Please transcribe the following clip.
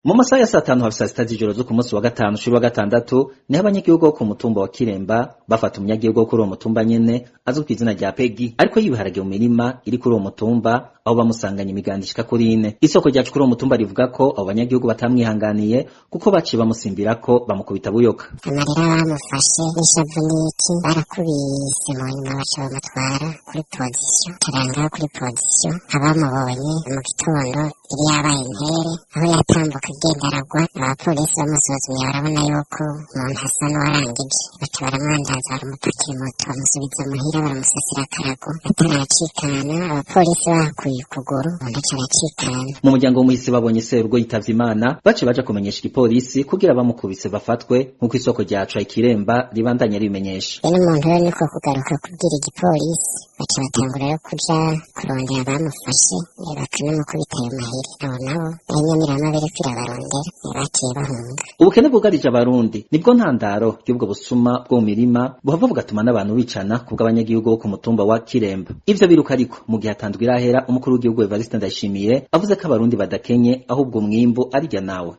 Mu masaha ya satanu hafi saa sita z'ijoro zo ku munsi wa gatanu ushuri wa gatandatu niho abanyagihugu bo ku mutumba wa Kiremba bafata umunyagihugu wo kuri uwo mutumba nyene azwi kw'izina rya Pegi ariko yibiharage mu mirima iri kuri uwo mutumba aho bamusanganye imiganda ishika kuri 4. Isoko ryacu kuri uwo mutumba rivuga ko abo banyagihugu batamwihanganiye kuko baciye bamusimbirako bamukubita buyoka. Amarira bamufashe n'ishavu n'iki barakubise mu nyuma baca bamutwara kuri position carangaho kuri position abamubonye mu gitondo iri yabaye intere aho yatambuka agenda aragwa abapolisi bamusuzumye barabona yuko umuntu asa n'uwarangije baca baramwandaza baramupakira moto bamusubiza muhira baramusasira akarago ataracikana abapolisi bakuye ukuguru umuntu aca aracikana. Mu muryango w'umuhisi babonye Serurwo yitavye Imana bace baja kumenyesha igipolisi kugira bamukubise bafatwe nk'uko isoko ryacu Kiremba ribandanya ribimenyesha. Rero umuntu rero niko kugaruka kubwira igipolisi baca batangura yo kuja kurondera abamufashe bakanamukubita ayo mahiri abo nabo inyamirama bariko irabarondera baciye bahunga. Ubukene bwugarije abarundi nibwo ntandaro y'ubwo busuma bwo mu mirima buhava bugatuma n'abantu bicana kubwo abanyagihugu bo ku mutumba wa Kiremba. Ivyo biruka ariko mu gihe atandwa irahera umukuru w'igihugu Evariste Ndayishimiye avuze ko abarundi badakenye ahubwo umwimbu arirya nawe.